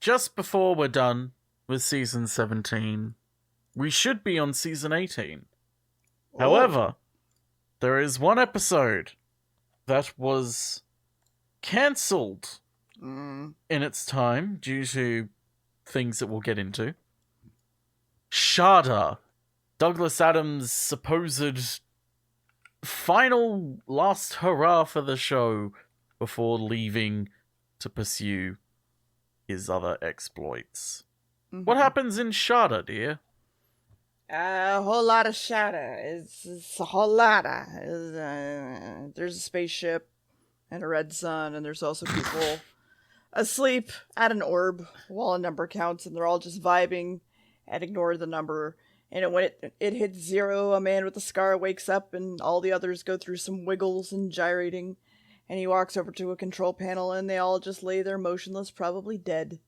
just before we're done with season 17, we should be on season 18. However, there is one episode that was cancelled in its time due to things that we'll get into. Shada, Douglas Adams' supposed final last hurrah for the show before leaving to pursue his other exploits. What happens in Shada, dear? A whole lot of Shada. It's a whole lot of. There's a spaceship and a red sun, and there's also people asleep at an orb while a number counts, and they're all just vibing and ignore the number. And when it hits 0, a man with a scar wakes up, and all the others go through some wiggles and gyrating. And he walks over to a control panel, and they all just lay there motionless, probably dead.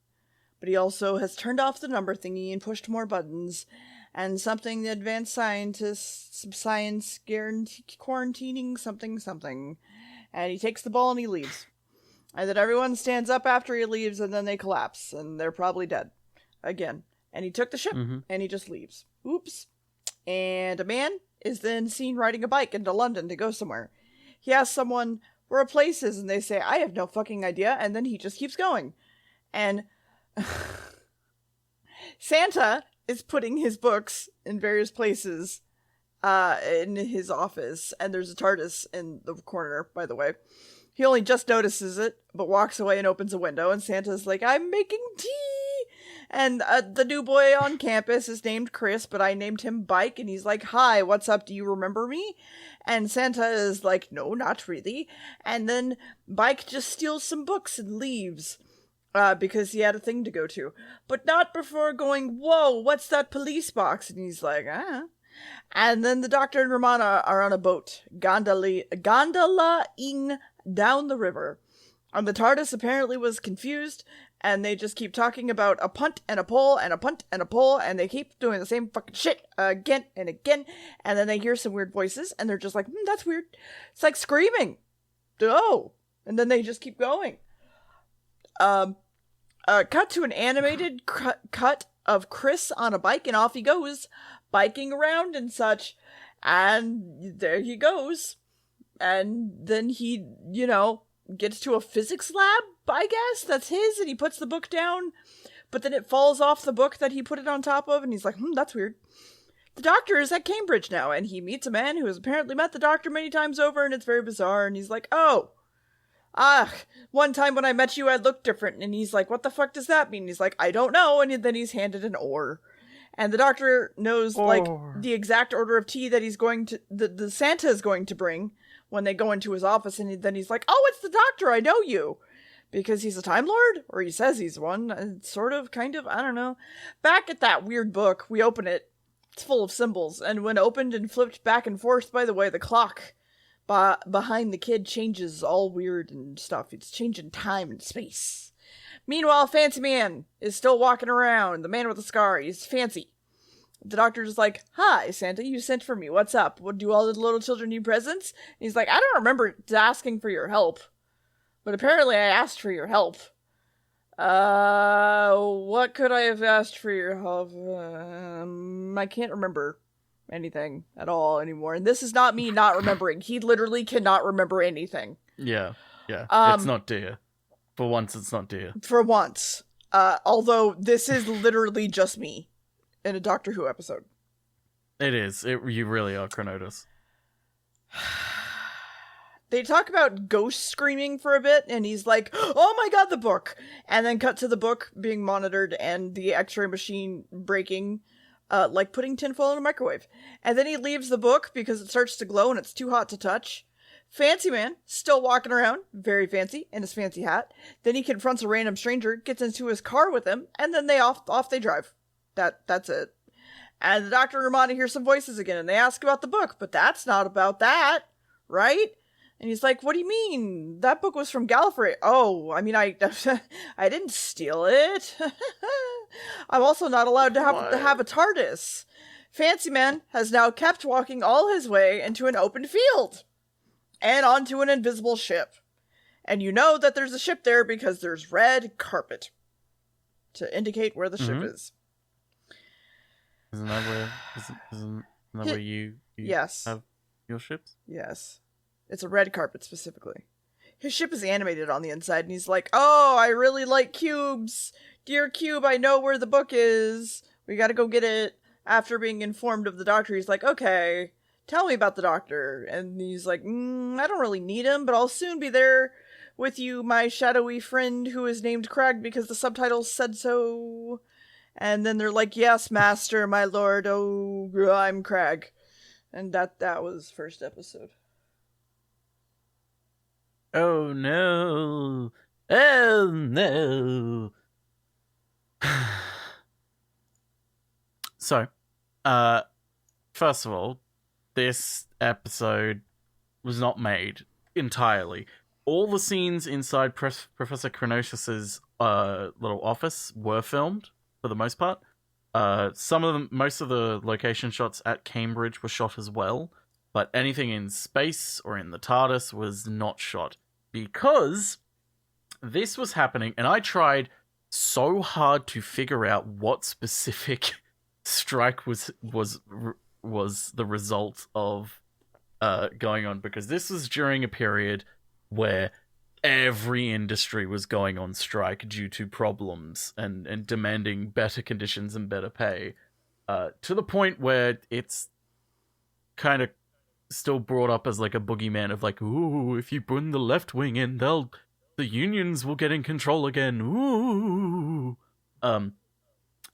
But he also has turned off the number thingy and pushed more buttons, and something the advanced scientists, some science quarantining something. And he takes the ball and he leaves. And then everyone stands up after he leaves, and then they collapse, and they're probably dead. Again. And he took the ship, and he just leaves. Oops. And a man is then seen riding a bike into London to go somewhere. He asks someone where a place is, and they say, I have no fucking idea, and then he just keeps going. And Santa is putting his books in various places in his office, and there's a TARDIS in the corner, by the way. He only just notices it, but walks away and opens a window, and Santa's like, I'm making tea! And the new boy on campus is named Chris, but I named him Bike, and he's like, hi, what's up, do you remember me? And Santa is like, no, not really. And then Bike just steals some books and leaves, because he had a thing to go to. But not before going, whoa, what's that police box? And he's like, ah. And then the Doctor and Romana are on a boat, gondola-ing down the river. And the TARDIS apparently was confused, and they just keep talking about a punt and a pull and a punt and a pull, and they keep doing the same fucking shit again and again, and then they hear some weird voices, and they're just like, that's weird. It's like screaming. Oh. And then they just keep going. Cut to an animated cut of Chris on a bike, and off he goes, biking around and such, and there he goes. And then he, gets to a physics lab, I guess, that's his, and he puts the book down, but then it falls off the book that he put it on top of, and he's like, that's weird. The Doctor is at Cambridge now, and he meets a man who has apparently met the Doctor many times over, and it's very bizarre, and he's like, one time when I met you, I looked different, and he's like, what the fuck does that mean? And he's like, I don't know, and then he's handed an oar. And the Doctor knows, the exact order of tea that he's going to, the Santa is going to bring when they go into his office, and then he's like, oh, it's the Doctor, I know you. Because he's a Time Lord? Or he says he's one. Sort of, kind of, I don't know. Back at that weird book, we open it. It's full of symbols, and when opened and flipped back and forth, by the way, the clock behind the kid changes all weird and stuff. It's changing time and space. Meanwhile, Fancy Man is still walking around. The man with the scar, he's fancy. The Doctor's just like, hi, Santa, you sent for me. What's up? What, do all the little children need presents? And he's like, I don't remember asking for your help. But apparently I asked for your help. What could I have asked for your help? I can't remember anything at all anymore. And this is not me not remembering. He literally cannot remember anything. Yeah. It's not dear. For once, it's not dear. For once. Although this is literally just me in a Doctor Who episode. It is. You really are, Chronotis. They talk about ghosts screaming for a bit, and he's like, oh my god, the book! And then cut to the book being monitored and the x-ray machine breaking, like putting tinfoil in a microwave. And then he leaves the book because it starts to glow and it's too hot to touch. Fancy Man, still walking around, very fancy, in his fancy hat. Then he confronts a random stranger, gets into his car with him, and then off they drive. That's it. And the Doctor and Romana hear some voices again, and they ask about the book, but that's not about that, right? And he's like, what do you mean? That book was from Gallifrey. Oh, I mean, I didn't steal it. I'm also not allowed to have a TARDIS. Fancy Man has now kept walking all his way into an open field and onto an invisible ship. And you know that there's a ship there because there's red carpet. to indicate where the ship Mhm. is. Isn't that where you Yes. have your ships? Yes. It's a red carpet specifically. His ship is animated on the inside, and he's like, "Oh, I really like cubes. Dear Cube, I know where the book is. We gotta go get it." After being informed of the doctor, he's like, "Okay, tell me about the doctor." And he's like, "I don't really need him, but I'll soon be there with you, my shadowy friend who is named Crag because the subtitles said so." And then they're like, "Yes, master, my lord. Oh, I'm Crag." And that was first episode. Oh no! Oh no! So, first of all, this episode was not made entirely. All the scenes inside Professor Chronosis's little office were filmed for the most part. Most of the location shots at Cambridge were shot as well, but anything in space or in the TARDIS was not shot because this was happening, and I tried so hard to figure out what specific strike was the result of going on, because this was during a period where every industry was going on strike due to problems and demanding better conditions and better pay, to the point where it's kind of still brought up as like a boogeyman of like, ooh, if you bring the left wing in, the unions will get in control again. Ooh.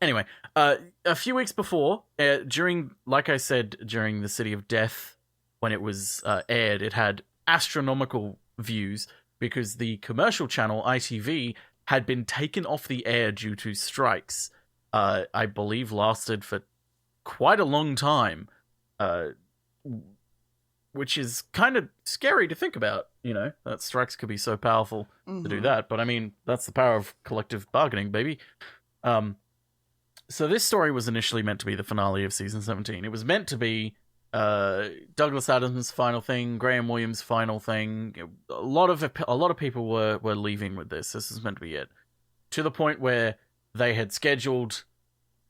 Anyway, a few weeks before, during the City of Death, when it was aired, it had astronomical views because the commercial channel ITV had been taken off the air due to strikes. I believe lasted for quite a long time, which is kind of scary to think about. That strikes could be so powerful to do that. But I mean, that's the power of collective bargaining, baby. So this story was initially meant to be the finale of season 17. It was meant to be Douglas Adams' final thing, Graham Williams' final thing. A lot of people were leaving with this. This was meant to be it, to the point where they had scheduled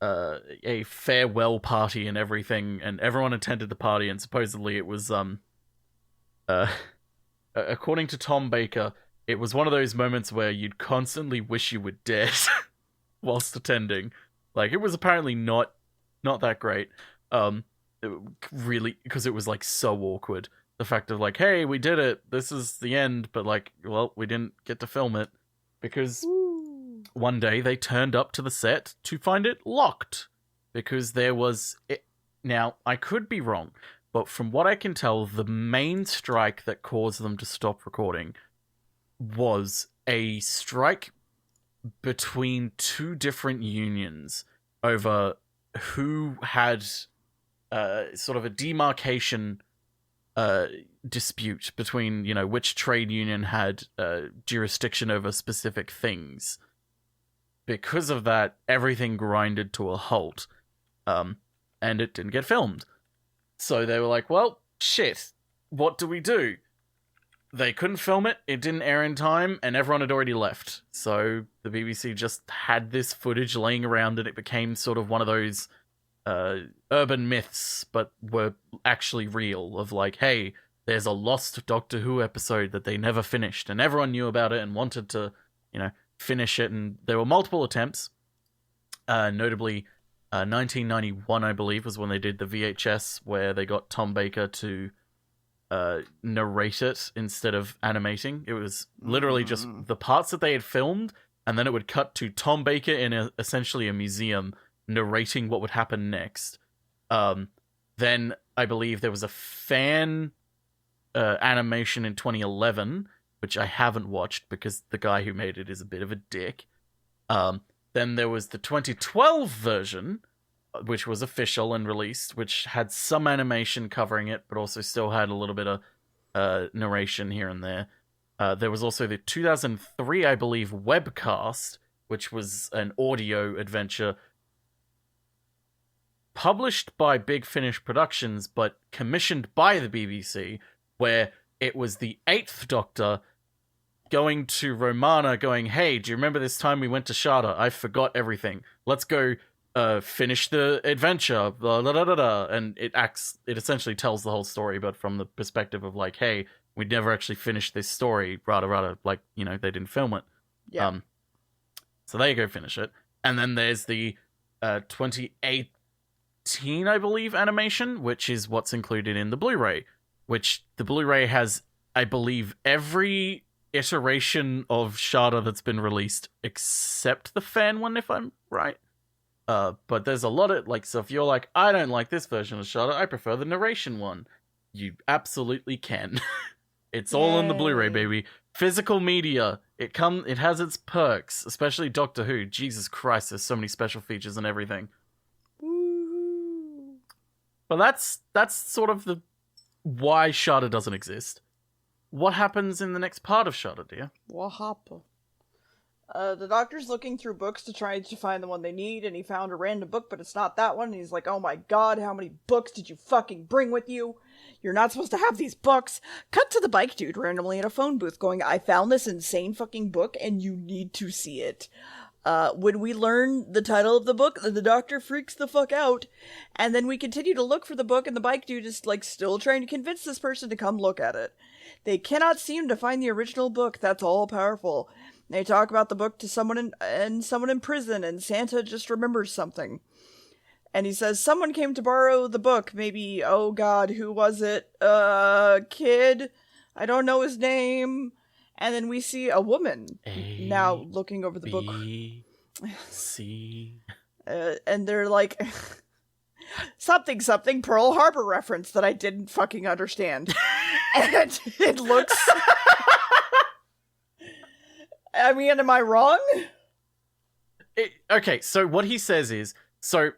a farewell party and everything, and everyone attended the party. And supposedly it was according to Tom Baker, it was one of those moments where you'd constantly wish you were dead whilst attending. Like, it was apparently not that great. Really, because it was like so awkward. The fact of like, hey, we did it. This is the end, but like, well, we didn't get to film it because one day they turned up to the set to find it locked because there was it. Now, I could be wrong, but from what I can tell, the main strike that caused them to stop recording was a strike between two different unions over who had sort of a demarcation dispute between, which trade union had jurisdiction over specific things. Because of that, everything grinded to a halt, and it didn't get filmed. So they were like, well, shit, what do we do? They couldn't film it, it didn't air in time, and everyone had already left. So the BBC just had this footage laying around, and it became sort of one of those urban myths, but were actually real, of like, hey, there's a lost Doctor Who episode that they never finished, and everyone knew about it and wanted to, finish it, and there were multiple attempts. Notably, 1991, I believe, was when they did the VHS, where they got Tom Baker to narrate it instead of animating. It was literally just the parts that they had filmed, and then it would cut to Tom Baker in essentially a museum narrating what would happen next. Then I believe there was a fan animation in 2011, which I haven't watched because the guy who made it is a bit of a dick. Then there was the 2012 version, which was official and released, which had some animation covering it, but also still had a little bit of narration here and there. There was also the 2003, I believe, webcast, which was an audio adventure published by Big Finish Productions, but commissioned by the BBC, where it was the 8th Doctor going to Romana going, hey, do you remember this time we went to Shada? I forgot everything. Let's go finish the adventure. Blah, blah, blah, blah, blah. And it essentially tells the whole story, but from the perspective of like, hey, we never actually finished this story. Rather, like, you know, they didn't film it. Yeah. So they go finish it. And then there's the 2018, I believe, animation, which is what's included in the Blu-ray, which the Blu-ray has, I believe, every iteration of Shada that's been released except the fan one, if I'm right. But there's a lot of, like, so if you're like, I don't like this version of Shada, I prefer the narration one, you absolutely can. It's all in the Blu-ray, baby. Physical media, it has its perks, especially Doctor Who. Jesus Christ, there's so many special features and everything. Woo. But that's sort of the why Shada doesn't exist. What happens in the next part of Shada, dear? What happened? The doctor's looking through books to try to find the one they need, and he found a random book, but it's not that one, and he's like, oh my god, how many books did you fucking bring with you? You're not supposed to have these books. Cut to the bike dude randomly in a phone booth going, I found this insane fucking book, and you need to see it. When we learn the title of the book, the doctor freaks the fuck out, and then we continue to look for the book, and the bike dude is, like, still trying to convince this person to come look at it. They cannot seem to find the original book that's all-powerful. They talk about the book to someone in prison, and Santa just remembers something. And he says, someone came to borrow the book, maybe, oh god, who was it? Kid? I don't know his name. And then we see a woman now looking over the book. C. And they're like, something, Pearl Harbor reference that I didn't fucking understand. And it looks... I mean, am I wrong? Okay, so what he says is, to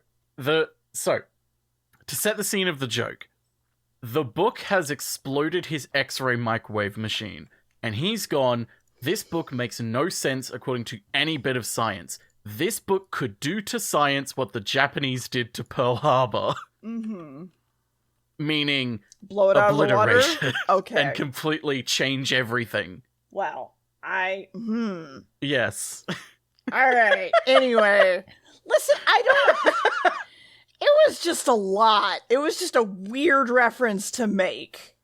set the scene of the joke, the book has exploded his X-ray microwave machine, and he's gone, this book makes no sense according to any bit of science. This book could do to science what the Japanese did to Pearl Harbor. Mm-hmm. Meaning, blow it out of the water? Okay. And completely change everything. Wow. Yes. Alright, anyway. Listen, it was just a lot. It was just a weird reference to make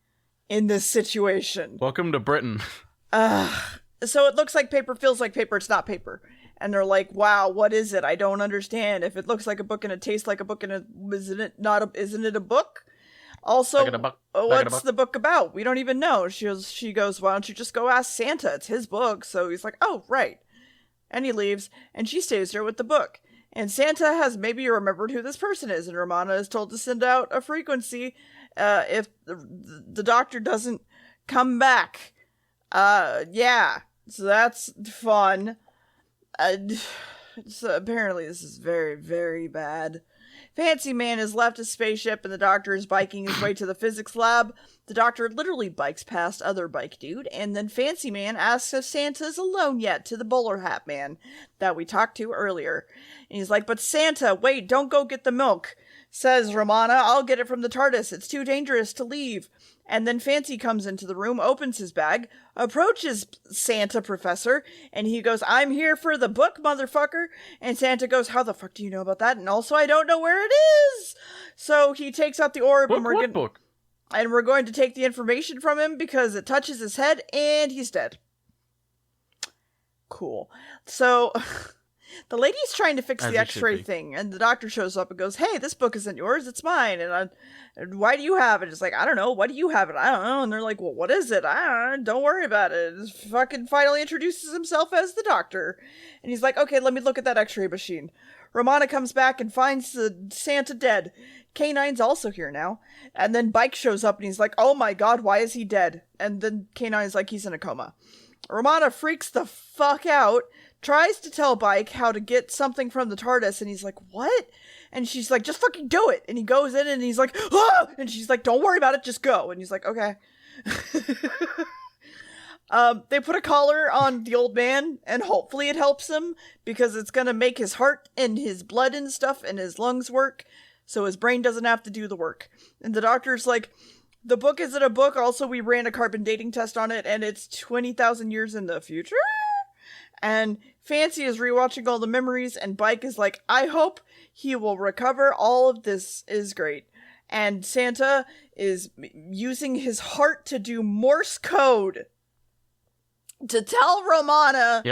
in this situation. Welcome to Britain. So it looks like paper, feels like paper, it's not paper. And they're like, wow, what is it? I don't understand. If it looks like a book and it tastes like a book and isn't it a book? Also, what's the book about? We don't even know. She goes, why don't you just go ask Santa? It's his book. So he's like, oh, right. And he leaves, and she stays there with the book. And Santa has maybe remembered who this person is, and Romana is told to send out a frequency if the doctor doesn't come back. Yeah. So that's fun. So apparently this is very, very bad. Fancy Man has left his spaceship and the doctor is biking his way to the physics lab. The doctor literally bikes past other bike dude, and then Fancy Man asks if Santa's alone yet to the bowler hat man that we talked to earlier. And he's like, but Santa, wait, don't go get the milk. Says Romana, I'll get it from the TARDIS. It's too dangerous to leave. And then Fancy comes into the room, opens his bag, approaches Santa Professor, and he goes, I'm here for the book, motherfucker. And Santa goes, how the fuck do you know about that? And also, I don't know where it is. So he takes out the orb, and we're going to take the information from him because it touches his head, and he's dead. Cool. So... the lady's trying to fix the x-ray thing, and the doctor shows up and goes, hey, this book isn't yours, it's mine. And why do you have it? It's like, I don't know. What do you have it? I don't know. And they're like, well, what is it? Don't worry about it. And fucking finally introduces himself as the doctor. And he's like, okay, let me look at that x-ray machine. Romana comes back and finds the Santa dead. K9's also here now. And then Bike shows up and he's like, oh my god, why is he dead? And then K9's like, he's in a coma. Romana freaks the fuck out, tries to tell Bike how to get something from the TARDIS, and he's like, what? And she's like, just fucking do it. And he goes in and he's like, ah! And she's like, don't worry about it, just go. And he's like, okay. They put a collar on the old man, and hopefully it helps him, because it's gonna make his heart and his blood and stuff and his lungs work, so his brain doesn't have to do the work. And the doctor's like, The book isn't a book. Also, we ran a carbon dating test on it, and it's 20,000 years in the future. And Fancy is rewatching all the memories, and Bike is like, I hope he will recover. All of this is great. And Santa is using his heart to do Morse code to tell Romana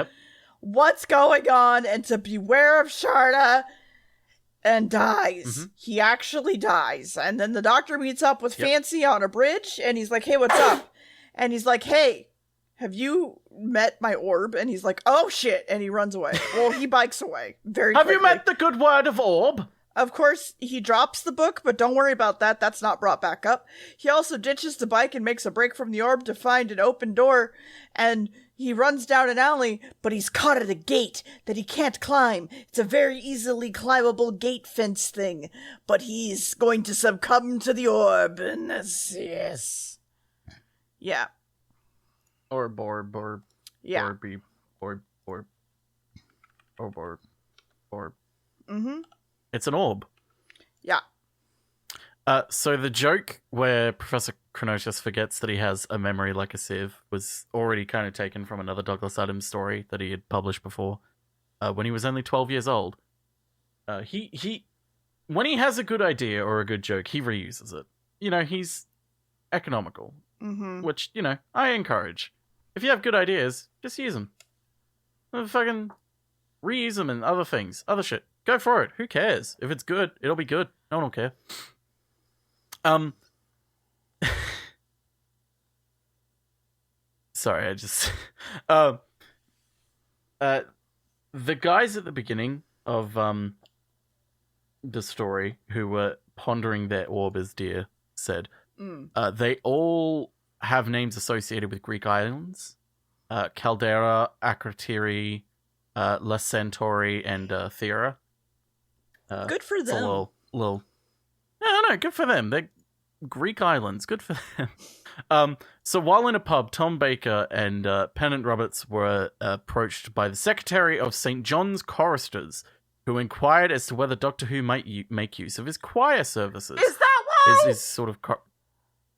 what's going on and to beware of Shada, and dies. Mm-hmm. He actually dies. And then the doctor meets up with Fancy on a bridge, and he's like, hey, what's up? And he's like, hey, have you met my orb? And he's like, oh shit, and he runs away. Well, he bikes away very quickly. Have you met the good word of orb? Of course, he drops the book, but don't worry about that. That's not brought back up. He also ditches the bike and makes a break from the orb to find an open door, and he runs down an alley, but he's caught at a gate that he can't climb. It's a very easily climbable gate fence thing, but he's going to succumb to the orb, and yes. Yeah. Orb. Yeah. Orb. Mm-hmm. It's an orb. Yeah. So the joke where Professor Chronotis forgets that he has a memory like a sieve was already kind of taken from another Douglas Adams story that he had published before, when he was only 12 years old. He when he has a good idea or a good joke, he reuses it. You know, he's economical, which, you know, I encourage. If you have good ideas, just use them. Fucking reuse them and other things, other shit. Go for it. Who cares? If it's good, it'll be good. No one will care. Sorry, I just... the guys at the beginning of the story who were pondering their orb as deer said, they all have names associated with Greek islands. Caldera, Akrotiri, La Centauri, and Thera. Good for them. A little... No, good for them. They're Greek islands. Good for them. So while in a pub, Tom Baker and Pennant Roberts were approached by the secretary of St. John's Choristers, who inquired as to whether Doctor Who might make use of his choir services. Is that why? Is sort of...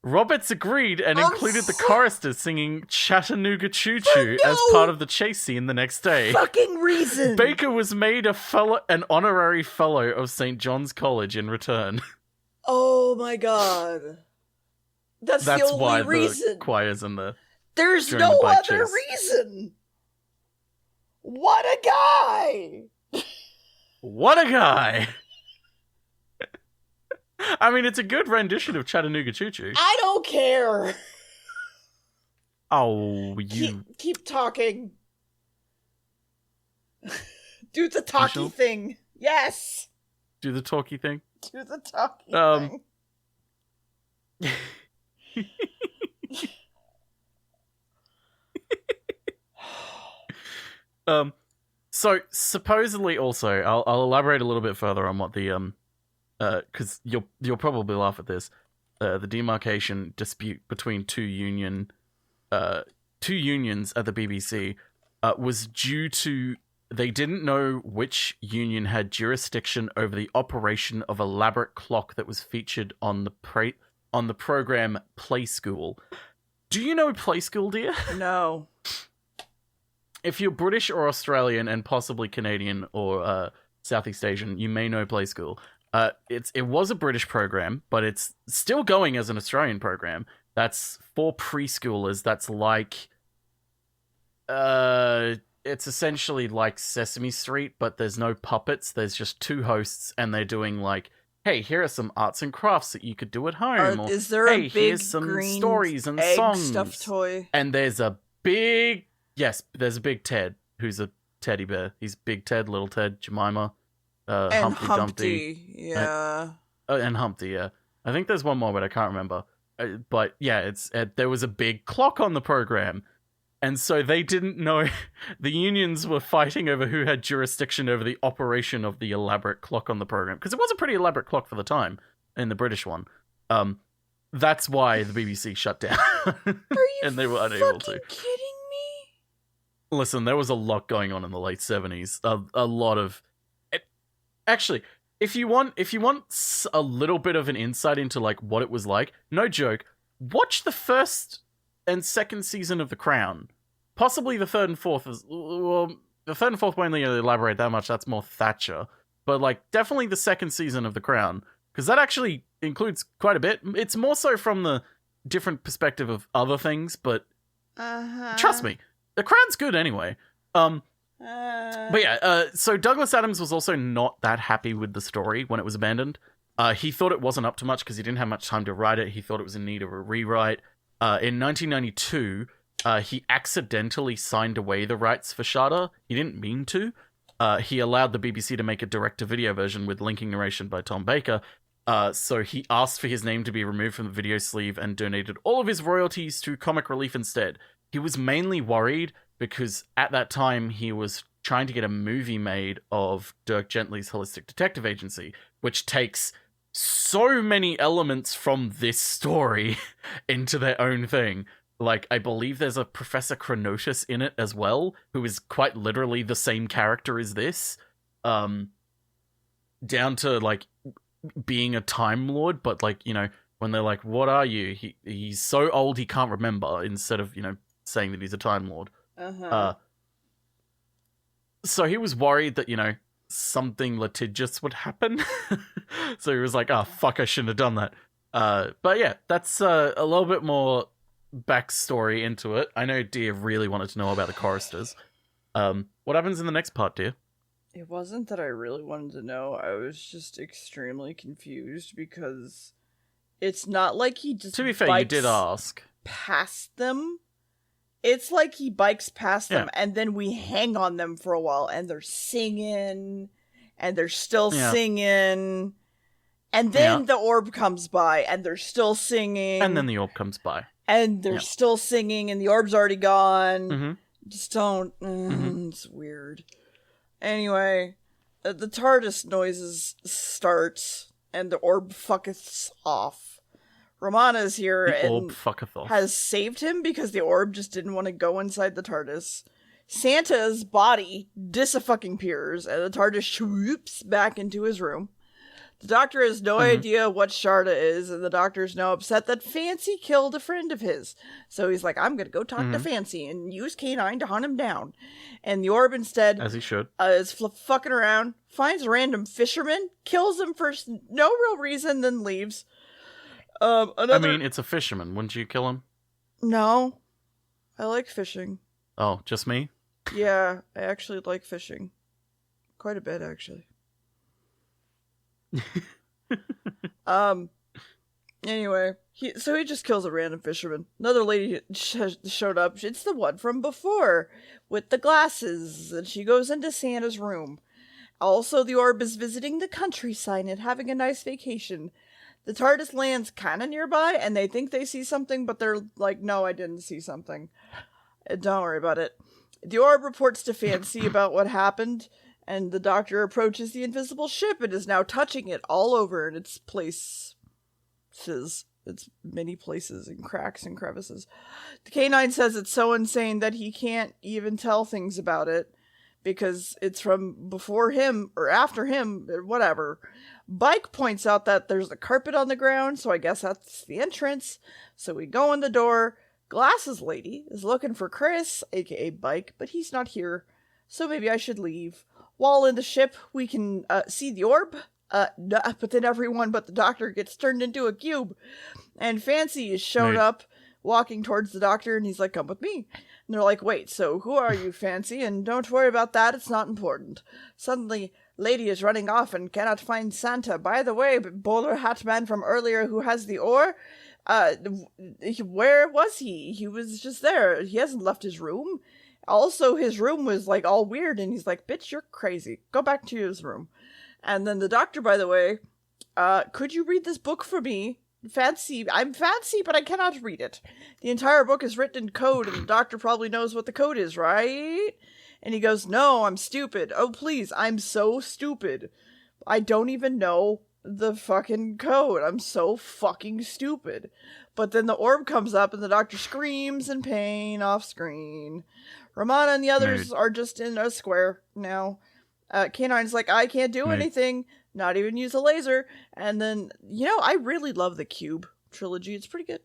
Roberts agreed and included the choristers singing Chattanooga Choo Choo as part of the chase scene the next day. Fucking reason! Baker was made an honorary fellow of St. John's College in return. Oh my god. That's the only why reason. The choirs and the... There's no other reason! What a guy! What a guy! I mean, it's a good rendition of Chattanooga Choo Choo. I don't care. Oh, you... Keep talking. Do the talky thing. Yes! Do the talky thing? Do the talky thing. So, supposedly also, I'll elaborate a little bit further on what the... because you'll probably laugh at this. The demarcation dispute between two unions at the BBC was due to they didn't know which union had jurisdiction over the operation of elaborate clock that was featured on the program Play School. Do you know Play School, dear? No. If you're British or Australian and possibly Canadian or Southeast Asian, you may know Play School. It was a British program, but it's still going as an Australian program. That's for preschoolers. That's like, it's essentially like Sesame Street, but there's no puppets. There's just two hosts, and they're doing like, hey, here are some arts and crafts that you could do at home. Or, is there hey, a big here's some green stories and egg songs. stuffed toy? And there's a big Ted who's a teddy bear. He's Big Ted, Little Ted, Jemima. And Humpty Dumpty, yeah. And Humpty, yeah. I think there's one more, but I can't remember. But yeah, there was a big clock on the program, and so they didn't know. The unions were fighting over who had jurisdiction over the operation of the elaborate clock on the program, because it was a pretty elaborate clock for the time in the British one. That's why the BBC shut down, and they were unable to. Kidding me? Listen, there was a lot going on in the late 70s. A lot of. Actually, if you want a little bit of an insight into like what it was like, no joke, watch the first and second season of The Crown. Possibly the third and fourth. Well, the third and fourth won't really elaborate that much. That's more Thatcher. But, like, definitely the second season of The Crown. Because that actually includes quite a bit. It's more so from the different perspective of other things, but trust me, The Crown's good anyway. But yeah, so Douglas Adams was also not that happy with the story when it was abandoned. He thought it wasn't up to much because he didn't have much time to write it. He thought it was in need of a rewrite. In 1992, he accidentally signed away the rights for Shada. He didn't mean to. He allowed the BBC to make a direct-to-video version with linking narration by Tom Baker. So he asked for his name to be removed from the video sleeve and donated all of his royalties to Comic Relief instead. He was mainly worried because at that time he was trying to get a movie made of Dirk Gently's Holistic Detective Agency, which takes so many elements from this story into their own thing. Like, I believe there's a Professor Chronotis in it as well, who is quite literally the same character as this. Down to, like, being a Time Lord, but, like, you know, when they're like, what are you? He's so old he can't remember, instead of, you know, saying that he's a Time Lord. So he was worried that, you know, something litigious would happen. So he was like, oh, fuck, I shouldn't have done that. But yeah, that's a little bit more backstory into it. I know Dear really wanted to know about the choristers. What happens in the next part, Dear? It wasn't that I really wanted to know. I was just extremely confused because it's not like he just to be fair, you did ask past them. It's like he bikes past them and then we hang on them for a while and they're singing and they're still singing. And then the orb comes by and they're still singing. And then the orb comes by. And they're still singing and the orb's already gone. Just don't. It's weird. Anyway, the TARDIS noises start and the orb fucketh off. Romana's here and has saved him because the orb just didn't want to go inside the TARDIS. Santa's body dis-fucking-peers and the TARDIS swoops back into his room. The Doctor has no idea what Shada is, and the Doctor's now upset that Fancy killed a friend of his. So he's like, I'm gonna go talk to Fancy and use K9 to hunt him down. And the orb instead, as he should, is fucking around, finds a random fisherman, kills him for no real reason, then leaves. I mean, it's a fisherman. Wouldn't you kill him? No. I like fishing. Oh, just me? Yeah, I actually like fishing. Quite a bit, actually. Anyway, he just kills a random fisherman. Another lady showed up. It's the one from before with the glasses, and she goes into Santa's room. Also, the orb is visiting the countryside and having a nice vacation. The TARDIS lands kind of nearby, and they think they see something, but they're like, no, I didn't see something. Don't worry about it. The orb reports to Fancy about what happened, and the Doctor approaches the invisible ship and is now touching it all over in its places. Its many places and cracks and crevices. The K9 says it's so insane that he can't even tell things about it because it's from before him or after him or whatever. Bike points out that there's a carpet on the ground, so I guess that's the entrance. So we go in the door. Glasses lady is looking for Chris, aka Bike, but he's not here. So maybe I should leave. While in the ship, we can see the orb. But then everyone but the Doctor gets turned into a cube. And Fancy is showed up, walking towards the Doctor, and he's like, come with me. And they're like, wait, so who are you, Fancy? And don't worry about that, it's not important. Suddenly, Lady is running off and cannot find Santa. By the way, bowler hat man from earlier who has the oar, where was he? He was just there. He hasn't left his room. Also, his room was, like, all weird, and he's like, bitch, you're crazy. Go back to his room. And then the Doctor, by the way, could you read this book for me? I'm fancy, but I cannot read it. The entire book is written in code, and the Doctor probably knows what the code is, right? And he goes, no, I'm stupid. Oh, please, I'm so stupid. I don't even know the fucking code. I'm so fucking stupid. But then the orb comes up, and the Doctor screams in pain off screen. Romana and the others are just in a square now. K9's like, I can't do anything, not even use a laser. And then, I really love the Cube trilogy. It's pretty good.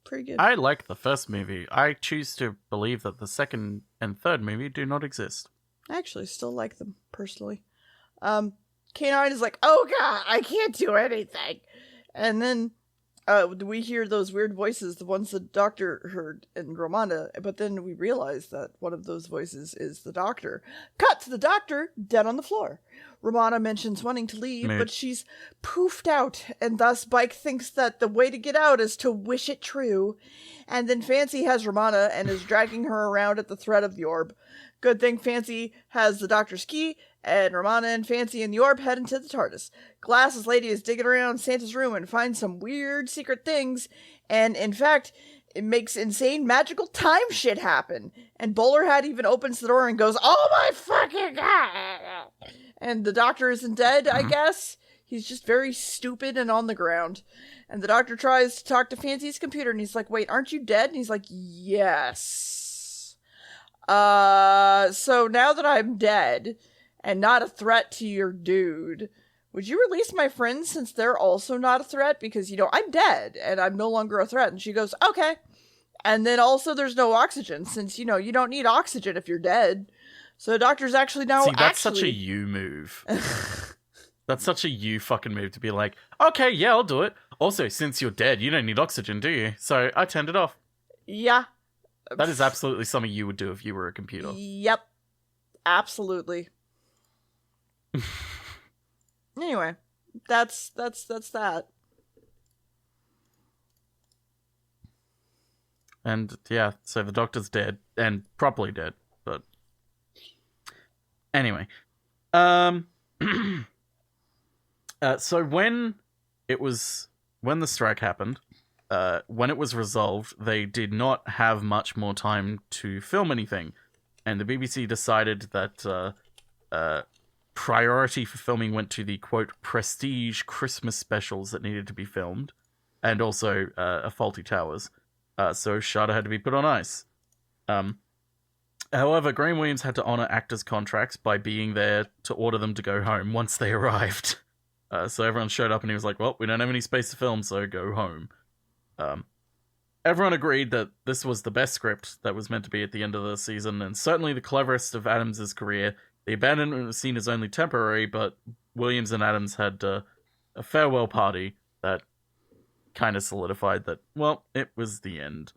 pretty good. I like the first movie. I choose to believe that the second and third movie do not exist. I actually still like them, personally. K9 is like, oh god, I can't do anything. And then we hear those weird voices, the ones the doctor heard in Romana, but then we realize that one of those voices is the doctor. Cut to the doctor, dead on the floor. Romana mentions wanting to leave, but she's poofed out, and thus Bike thinks that the way to get out is to wish it true. And then Fancy has Romana and is dragging her around at the thread of the orb. Good thing Fancy has the doctor's key, and Romana and Fancy and the orb head into the TARDIS. Glasses Lady is digging around Santa's room and finds some weird secret things, and in fact, it makes insane magical time shit happen. And Bowler Hat even opens the door and goes, oh my fucking god! And the doctor isn't dead, I guess. He's just very stupid and on the ground. And the doctor tries to talk to Fancy's computer, and he's like, wait, aren't you dead? And he's like, yes. So now that I'm dead and not a threat to your dude, would you release my friends since they're also not a threat? Because, I'm dead and I'm no longer a threat. And she goes, okay. And then also there's no oxygen since, you don't need oxygen if you're dead. So the doctor's actually now that's such a you move. That's such a you fucking move to be like, okay, yeah, I'll do it. Also, since you're dead, you don't need oxygen, do you? So I turned it off. Yeah. That is absolutely something you would do if you were a computer. Yep. Absolutely. Anyway, that's that. And yeah, so the doctor's dead and properly dead, but anyway. So when the strike happened, when it was resolved, they did not have much more time to film anything, and the BBC decided that priority for filming went to the, quote, prestige Christmas specials that needed to be filmed, and also a Faulty Towers. So Shada had to be put on ice. However, Graham Williams had to honor actors' contracts by being there to order them to go home once they arrived. So everyone showed up and he was like, well, we don't have any space to film, so go home. Everyone agreed that this was the best script that was meant to be at the end of the season, and certainly the cleverest of Adams' career. The abandonment was seen as only temporary, but Williams and Adams had a farewell party that kind of solidified that, well, it was the end.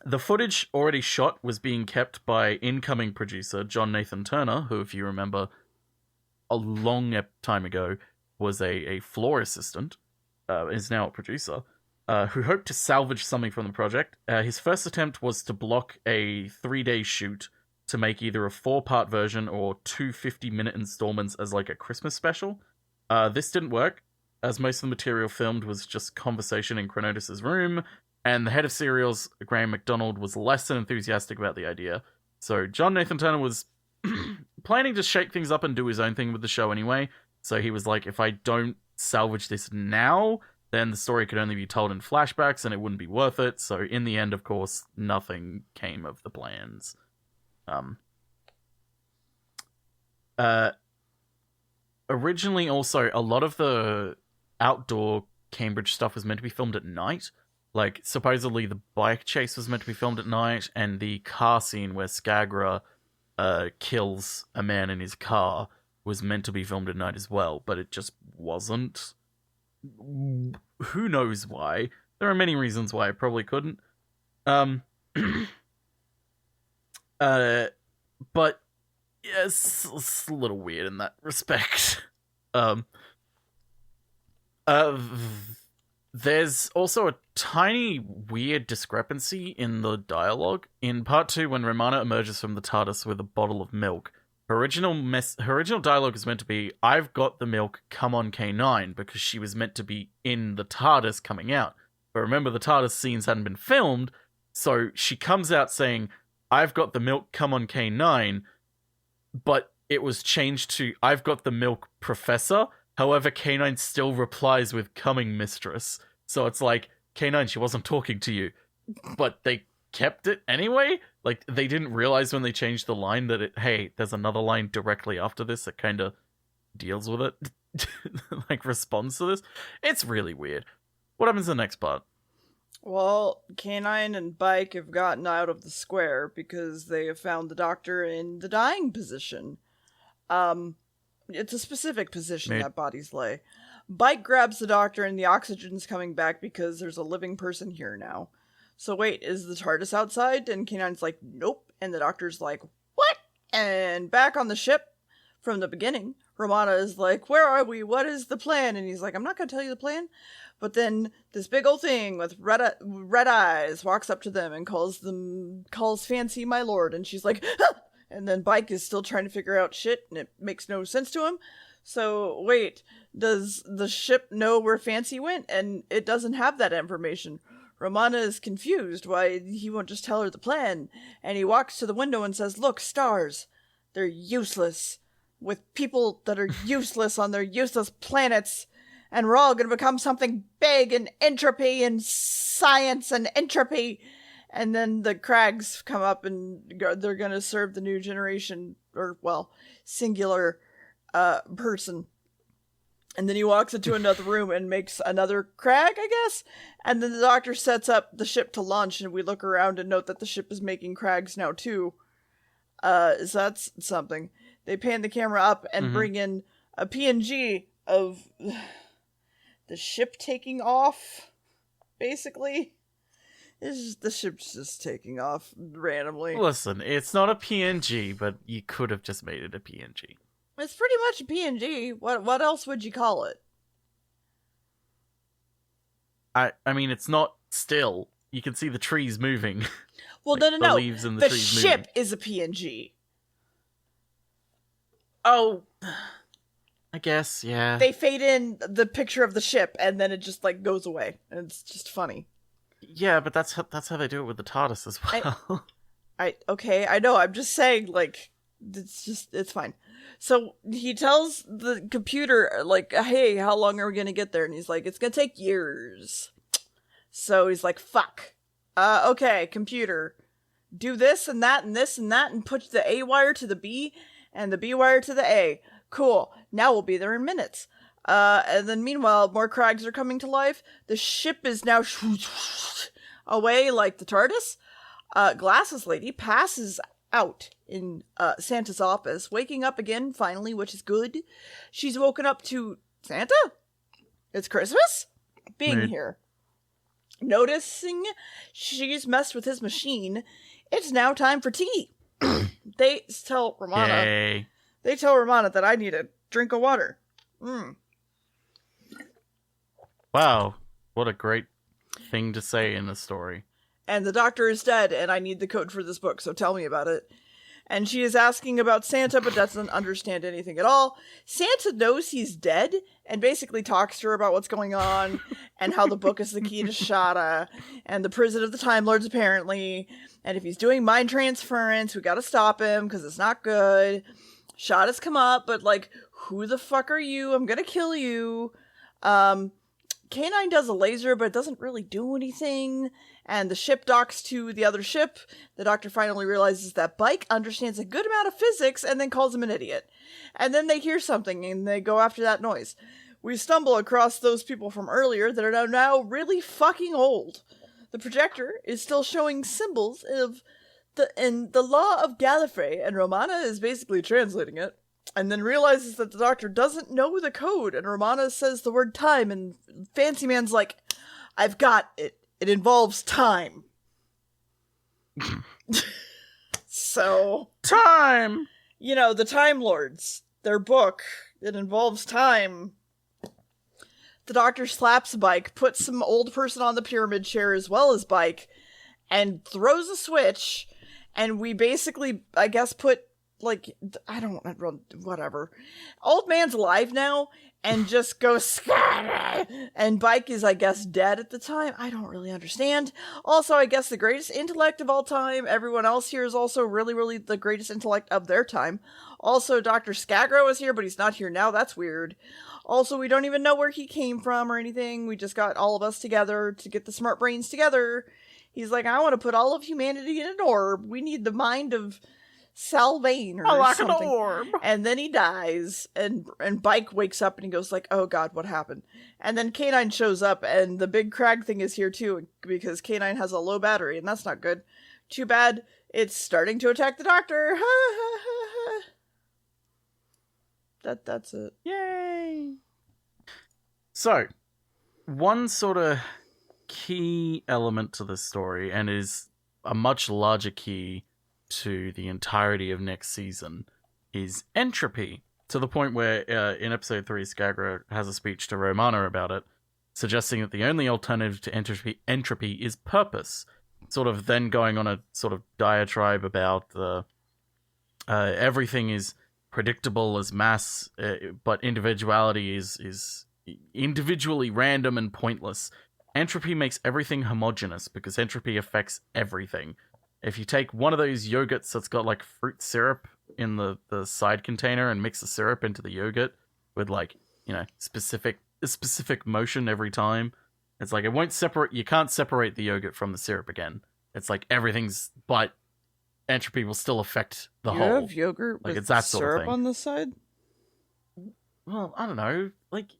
The footage already shot was being kept by incoming producer John Nathan Turner, who, if you remember, a long time ago was a floor assistant, is now a producer, who hoped to salvage something from the project. His first attempt was to block a 3-day shoot to make either a 4-part version or 2 50-minute installments as like a Christmas special. This didn't work, as most of the material filmed was just conversation in Chronotis' room, and the head of serials, Graham MacDonald, was less than enthusiastic about the idea. So John Nathan Turner was planning to shake things up and do his own thing with the show anyway. So he was like, if I don't salvage this now, then the story could only be told in flashbacks and it wouldn't be worth it. So in the end, of course, nothing came of the plans. Originally, also, a lot of the outdoor Cambridge stuff was meant to be filmed at night. Like, supposedly the bike chase was meant to be filmed at night, and the car scene where Skagra kills a man in his car was meant to be filmed at night as well, but it just wasn't. Who knows why? There are many reasons why it probably couldn't. But yeah, it's a little weird in that respect. There's also a tiny weird discrepancy in the dialogue. In part 2, when Romana emerges from the TARDIS with a bottle of milk, her original dialogue is meant to be, I've got the milk, come on K9, because she was meant to be in the TARDIS coming out. But remember, the TARDIS scenes hadn't been filmed, so she comes out saying, I've got the milk, come on K9, but it was changed to, I've got the milk, Professor. However, K9 still replies with coming, mistress. So it's like, K9, she wasn't talking to you. But they kept it anyway? Like, they didn't realize when they changed the line that hey, there's another line directly after this that kind of deals with it. Like, responds to this. It's really weird. What happens in the next part? Well, Canine and Bike have gotten out of the square because they have found the doctor in the dying position. It's a specific position that bodies lay. Bike grabs the doctor and the oxygen's coming back because there's a living person here now. So wait, is the TARDIS outside? And Canine's like, nope. And the doctor's like, what? And back on the ship from the beginning, Romana is like, where are we? What is the plan? And he's like, I'm not going to tell you the plan. But then this big old thing with red eyes walks up to them and calls Fancy my lord. And she's like, ah! And then Bike is still trying to figure out shit and it makes no sense to him. So wait, does the ship know where Fancy went? And it doesn't have that information. Romana is confused why he won't just tell her the plan. And he walks to the window and says, look, stars. They're useless. With people that are useless on their useless planets. And we're all going to become something big and entropy and science and entropy. And then the Krags come up and they're going to serve the new generation, or, well, singular person. And then he walks into another room and makes another Krag, I guess. And then the doctor sets up the ship to launch, and we look around and note that the ship is making Krags now, too. So that's something. They pan the camera up and bring in a PNG of the ship taking off, basically. The ship's just taking off randomly. Listen, it's not a PNG, but you could have just made it a PNG. It's pretty much a PNG. What else would you call it? I mean, it's not still. You can see the trees moving. Well, like, no. The leaves and the trees ship moving. is a PNG. Oh, I guess, yeah. They fade in the picture of the ship, and then it just, like, goes away. And it's just funny. Yeah, but that's how they do it with the TARDIS as well. Okay, I know, I'm just saying, like, it's fine. So he tells the computer, like, hey, how long are we gonna get there? And he's like, it's gonna take years. So he's like, fuck. Okay, computer. Do this and that and this and that and put the A wire to the B and the B wire to the A. Cool. Now we'll be there in minutes. And then meanwhile, more Krags are coming to life. The ship is now away like the TARDIS. Glasses Lady passes out in Santa's office, waking up again finally, which is good. She's woken up to Santa? It's Christmas? Being here. Noticing she's messed with his machine, it's now time for tea. They tell Romana. Yay. They tell Romana that I need a drink of water. Wow, what a great thing to say in a story. And the doctor is dead, and I need the code for this book, so tell me about it. And she is asking about Santa, but doesn't understand anything at all. Santa knows he's dead, and basically talks to her about what's going on, and how the book is the key to Shada, and the prison of the Timelords, apparently. And if he's doing mind transference, we gotta stop him, because it's not good. Shada's come up, but, like, who the fuck are you? I'm gonna kill you. K9 does a laser, but it doesn't really do anything. And the ship docks to the other ship. The doctor finally realizes that Bike understands a good amount of physics and then calls him an idiot. And then they hear something and they go after that noise. We stumble across those people from earlier that are now really fucking old. The projector is still showing symbols of the law of Gallifrey, and Romana is basically translating it. And then realizes that the doctor doesn't know the code, and Romana says the word time, and Fancy Man's like, I've got it. It involves time. So... Time! You know, the Timelords, their book, it involves time. The doctor slaps Bike, puts some old person on the pyramid chair as well as Bike, and throws a switch, and we basically, I guess, put, like, I don't want to, whatever. Old man's alive now, and just goes, Scott! And Bike is, I guess, dead at the time. I don't really understand. Also, I guess the greatest intellect of all time. Everyone else here is also really, really the greatest intellect of their time. Also, Dr. Skagro is here, but he's not here now. That's weird. Also, we don't even know where he came from or anything. We just got all of us together to get the smart brains together. He's like, I want to put all of humanity in an orb. We need the mind of Salvain or I like something. an orb. And then he dies, and Bike wakes up and he goes like, oh god, what happened? And then K9 shows up, and the big crag thing is here too, because K9 has a low battery, and that's not good. Too bad it's starting to attack the Doctor. That's it. Yay! So, one sort of key element to this story, and is a much larger key to the entirety of next season, is entropy. To the point where in episode 3, Skagra has a speech to Romana about it, suggesting that the only alternative to entropy is purpose. Sort of then going on a sort of diatribe about the everything is predictable as mass, but individuality is individually random and pointless. Entropy makes everything homogeneous because entropy affects everything. If you take one of those yogurts that's got like fruit syrup in the side container and mix the syrup into the yogurt with like, you know, a specific motion every time, it's like it won't separate. You can't separate the yogurt from the syrup again. It's like everything's, but entropy will still affect the whole. You have yogurt like with it's that sort of syrup thing. on the side? Well, I don't know. Like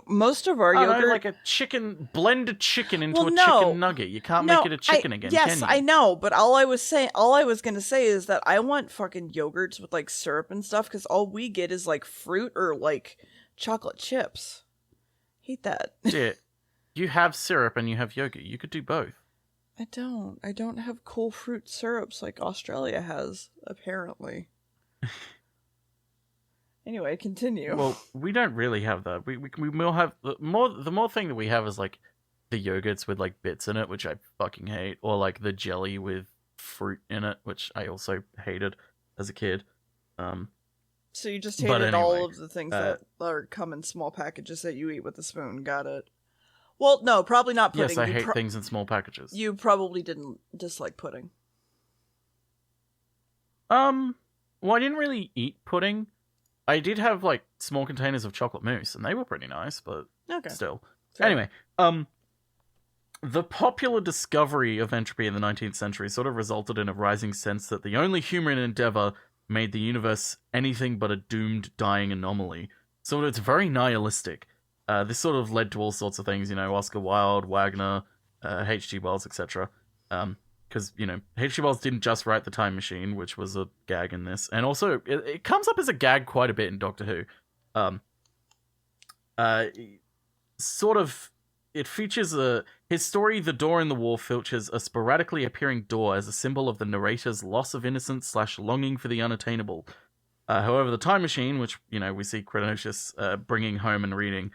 Most of our I don't yogurt, know, like a chicken, blend a chicken into Well, a no. chicken nugget. You can't make it a chicken again, Yes, can you? I know, but all I was gonna say is that I want fucking yogurts with like syrup and stuff, because all we get is like fruit or like chocolate chips. Hate that. Yeah, you have syrup and you have yogurt. You could do both. I don't have cool fruit syrups like Australia has, apparently. Anyway, continue. Well, we don't really have that. We will have the more thing that we have is like the yogurts with like bits in it, which I fucking hate, or like the jelly with fruit in it, which I also hated as a kid. So you just but hated anyway, all of the things that are come in small packages that you eat with a spoon. Got it. Well, no, probably not pudding. Yes, I hate things in small packages. You probably didn't dislike pudding. Well, I didn't really eat pudding. I did have like small containers of chocolate mousse, and they were pretty nice, but still. Fair. Anyway, the popular discovery of entropy in the 19th century sort of resulted in a rising sense that the only human endeavor made the universe anything but a doomed, dying anomaly. So it's very nihilistic. This sort of led to all sorts of things, you know, Oscar Wilde, Wagner, H.G. Wells, etc. Because, you know, H.G. Wells didn't just write The Time Machine, which was a gag in this. And also, it comes up as a gag quite a bit in Doctor Who. It features his story, The Door in the Wall, features a sporadically appearing door as a symbol of the narrator's loss of innocence / longing for the unattainable. However, The Time Machine, which, you know, we see Chronosius bringing home and reading,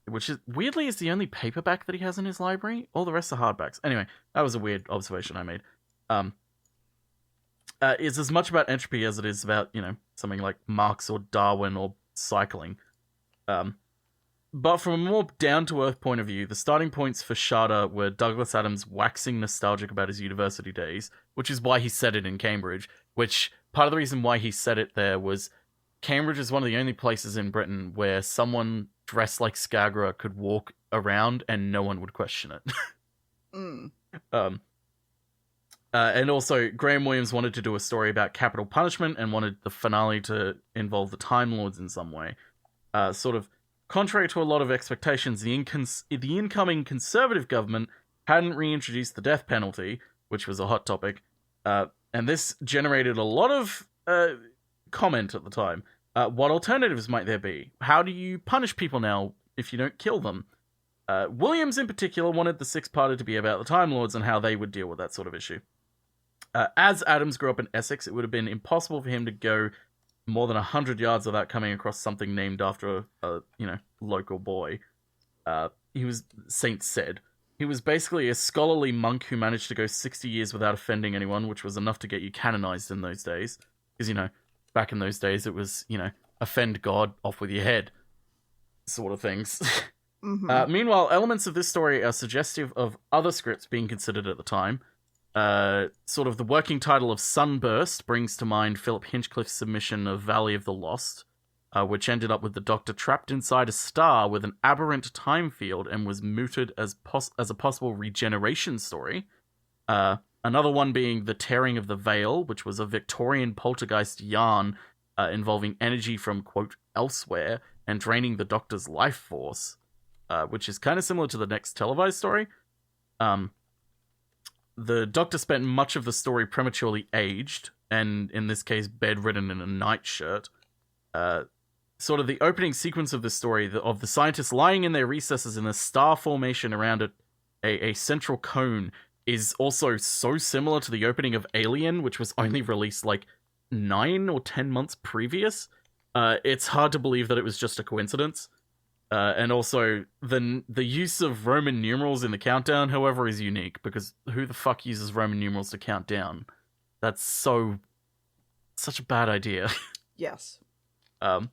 which is weirdly is the only paperback that he has in his library. All the rest are hardbacks. Anyway, that was a weird observation I made. Is as much about entropy as it is about, you know, something like Marx or Darwin or cycling. But from a more down-to-earth point of view, the starting points for Shada were Douglas Adams waxing nostalgic about his university days, which is why he said it in Cambridge, which part of the reason why he said it there was Cambridge is one of the only places in Britain where someone dressed like Skagra could walk around and no one would question it. And also, Graham Williams wanted to do a story about capital punishment and wanted the finale to involve the Time Lords in some way. Sort of contrary to a lot of expectations, the incoming Conservative government hadn't reintroduced the death penalty, which was a hot topic, and this generated a lot of comment at the time. What alternatives might there be? How do you punish people now if you don't kill them? Williams, in particular, wanted the six-parter to be about the Time Lords and how they would deal with that sort of issue. As Adams grew up in Essex, it would have been impossible for him to go more than 100 yards without coming across something named after a local boy. He was Saint Said. He was basically a scholarly monk who managed to go 60 years without offending anyone, which was enough to get you canonized in those days. Because, you know, back in those days, it was, you know, offend God, off with your head, sort of things. Mm-hmm. Meanwhile, elements of this story are suggestive of other scripts being considered at the time. Sort of the working title of Sunburst brings to mind Philip Hinchcliffe's submission of Valley of the Lost, which ended up with the Doctor trapped inside a star with an aberrant time field and was mooted as a possible regeneration story. Another one being The Tearing of the Veil, which was a Victorian poltergeist yarn involving energy from, quote, elsewhere and draining the Doctor's life force, which is kind of similar to the next televised story. The Doctor spent much of the story prematurely aged, and in this case, bedridden in a nightshirt. Sort of the opening sequence of the story of the scientists lying in their recesses in a star formation around a central cone is also so similar to the opening of Alien, which was only released like 9 or 10 months previous. It's hard to believe that it was just a coincidence. And also, the use of Roman numerals in the countdown, however, is unique, because who the fuck uses Roman numerals to count down? That's such a bad idea. Yes. But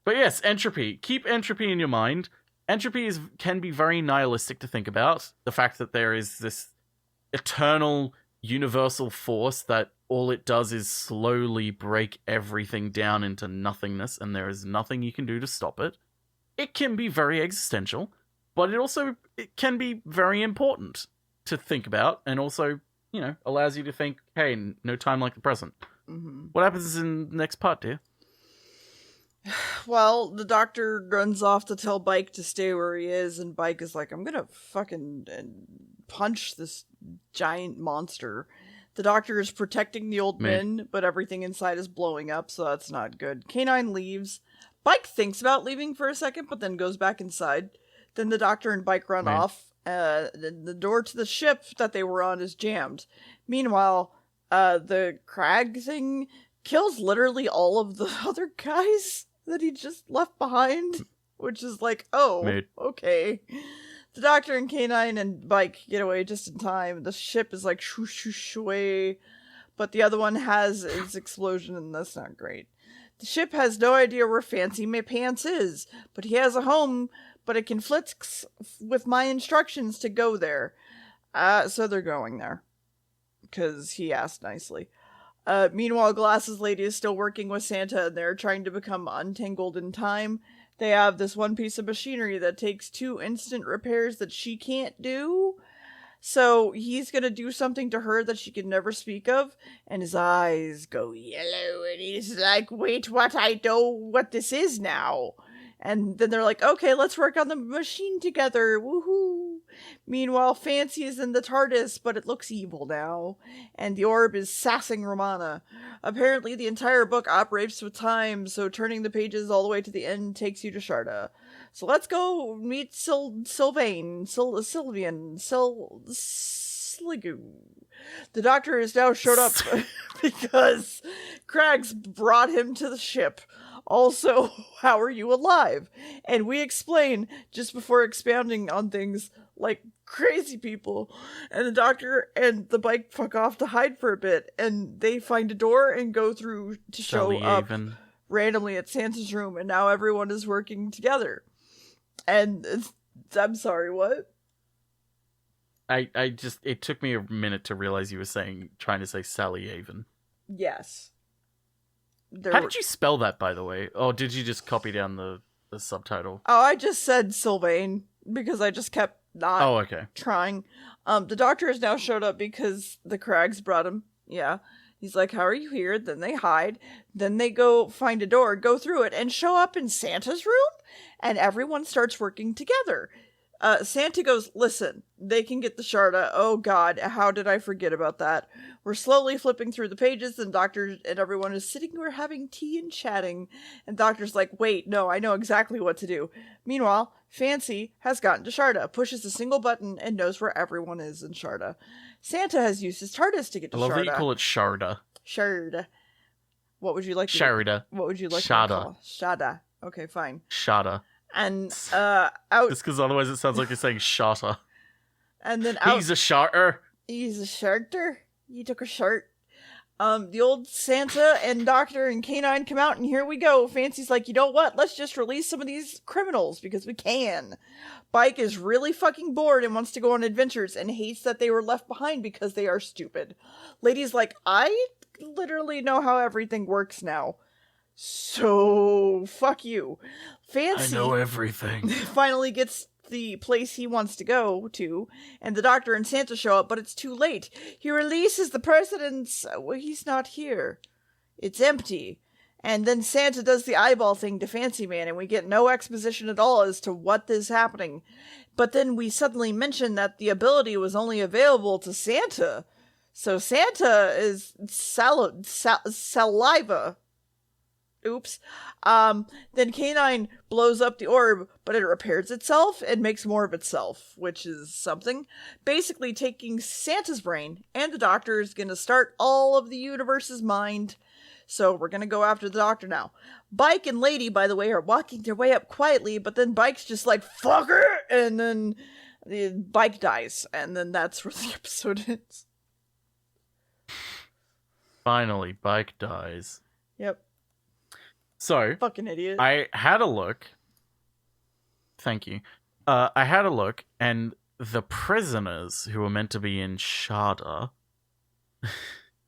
yes, entropy. Keep entropy in your mind. Entropy can be very nihilistic to think about. The fact that there is this eternal, universal force that all it does is slowly break everything down into nothingness, and there is nothing you can do to stop it. It can be very existential, but it can be very important to think about, and also, allows you to think, hey, no time like the present. Mm-hmm. What happens in the next part, dear? Well, the Doctor runs off to tell Bike to stay where he is, and Bike is like, I'm gonna fucking punch this giant monster. The Doctor is protecting the old men, but everything inside is blowing up, so that's not good. K9 leaves. Bike thinks about leaving for a second, but then goes back inside. Then the Doctor and Bike run off. The door to the ship that they were on is jammed. Meanwhile, the Crag thing kills literally all of the other guys that he just left behind, which is like, okay. The Doctor and K9 and Bike get away just in time. The ship is like shoo away, but the other one has its explosion, and that's not great. The ship has no idea where Fancy My Pants is, but he has a home, but it conflicts with my instructions to go there. So they're going there, because he asked nicely. Meanwhile, Glasses Lady is still working with Santa, and they're trying to become untangled in time. They have this one piece of machinery that takes 2 instant repairs that she can't do. So he's gonna do something to her that she can never speak of, and his eyes go yellow, and he's like, wait, what? I know what this is now. And then they're like, okay, let's work on the machine together, woohoo! Meanwhile, Fancy is in the TARDIS, but it looks evil now, and the orb is sassing Romana. Apparently, the entire book operates with time, so turning the pages all the way to the end takes you to Shada. So let's go meet Sylvian. The Doctor has now showed up because Craggs brought him to the ship. Also, how are you alive? And we explain just before expounding on things like crazy people. And the Doctor and the Bike fuck off to hide for a bit, and they find a door and go through to show up randomly at Santa's room, and now everyone is working together. And I'm sorry, what? It took me a minute to realize you were trying to say Sally Avon. Yes. How did you spell that, by the way? Or did you just copy down the subtitle? Oh, I just said Sylvain, because I just kept not trying. The Doctor has now showed up because the Craggs brought him. Yeah. He's like, how are you here? Then they hide. Then they go find a door, go through it, and show up in Santa's room? And everyone starts working together. Santa goes, listen, they can get the Shada. Oh god, how did I forget about that? We're slowly flipping through the pages, and Doctor and everyone is sitting there having tea and chatting. And Doctor's like, wait, no, I know exactly what to do. Meanwhile, Fancy has gotten to Shada, pushes a single button, and knows where everyone is in Shada. Santa has used his TARDIS to get to Shada. I love that you call it Sharda. Shada. What would you like to Sharda. What would you like Shada. to call? Shada. Okay, fine. Shada. And out. Just because otherwise it sounds like you're saying Shata. And then out. He's a sharter. He's a sharter. You took a shirt. The old Santa and Doctor and K9 come out, and here we go. Fancy's like, you know what? Let's just release some of these criminals because we can. Bike is really fucking bored and wants to go on adventures and hates that they were left behind because they are stupid. Lady's like, I literally know how everything works now. So, fuck you. Fancy I know everything. finally gets the place he wants to go to, and the Doctor and Santa show up, but it's too late. He releases the president's... Well, he's not here. It's empty. And then Santa does the eyeball thing to Fancy Man, and we get no exposition at all as to what is happening. But then we suddenly mention that the ability was only available to Santa. So Santa is saliva. Oops. Then K9 blows up the orb, but it repairs itself and makes more of itself, which is something. Basically taking Santa's brain, and the Doctor is going to start all of the universe's mind. So we're going to go after the Doctor now. Bike and Lady, by the way, are walking their way up quietly, but then Bike's just like, fucker! And then the Bike dies, and then that's where the episode ends. Finally, Bike dies. Yep. So, fucking idiot. I had a look. Thank you. I had a look, and the prisoners who were meant to be in Shada...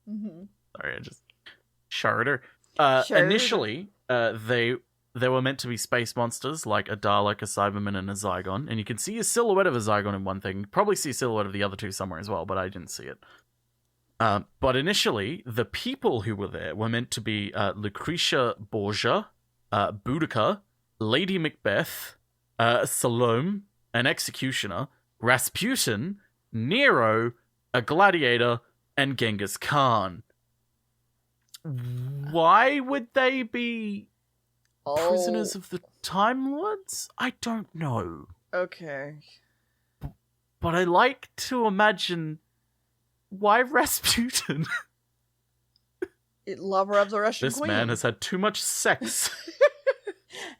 Mm-hmm. Sorry, I just... Shada. Shada. Initially, they were meant to be space monsters, like a Dalek, a Cyberman, and a Zygon. And you can see a silhouette of a Zygon in one thing. You probably see a silhouette of the other two somewhere as well, but I didn't see it. But initially, the people who were there were meant to be Lucretia Borgia, Boudica, Lady Macbeth, Salome, an executioner, Rasputin, Nero, a gladiator, and Genghis Khan. Why would they be prisoners of the Time Lords? I don't know. Okay. But I like to imagine... Why Rasputin? Lover of the Russian This queen. man has had too much sex.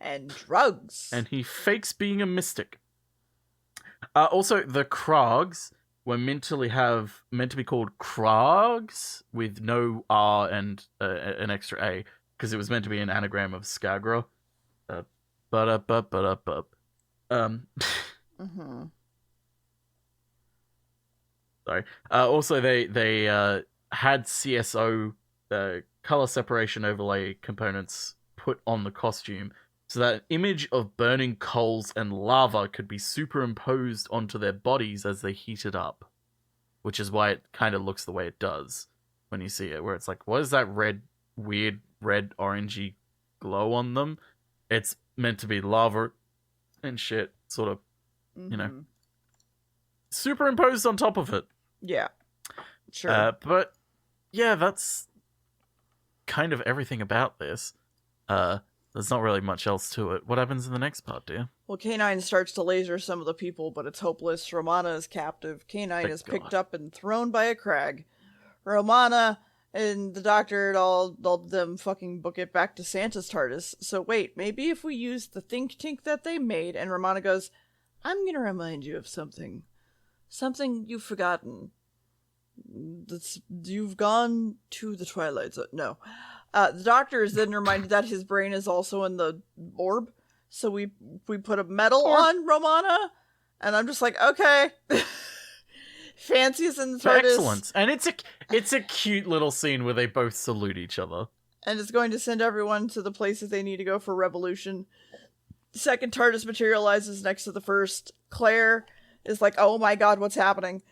And drugs. And he fakes being a mystic. Also, the Krogs were meant to be called Krogs with no R and an extra A, because it was meant to be an anagram of Skagra. Mm-hmm. Sorry. Also, they had CSO color separation overlay components put on the costume, so that an image of burning coals and lava could be superimposed onto their bodies as they heated up, which is why it kind of looks the way it does when you see it, where it's like, what is that weird red orangey glow on them? It's meant to be lava and shit, sort of, you know, superimposed on top of it. Yeah, sure. But yeah, that's kind of everything about this. There's not really much else to it. What happens in the next part, dear? Well, K9 starts to laser some of the people, but it's hopeless. Romana is captive. K9 is picked up and thrown by a crag. Romana and the Doctor and all of them fucking book it back to Santa's TARDIS. So wait, maybe if we use the think tank that they made, and Romana goes, I'm gonna remind you of something. Something you've forgotten. You've gone to the Twilight Zone. No. The Doctor is then reminded that his brain is also in the orb. So we put a medal on Romana. And I'm just like, okay. Fancy's in the TARDIS. Excellent. And it's a cute little scene where they both salute each other. And it's going to send everyone to the places they need to go for revolution. The second TARDIS materializes next to the first. Claire is like, oh my god, what's happening?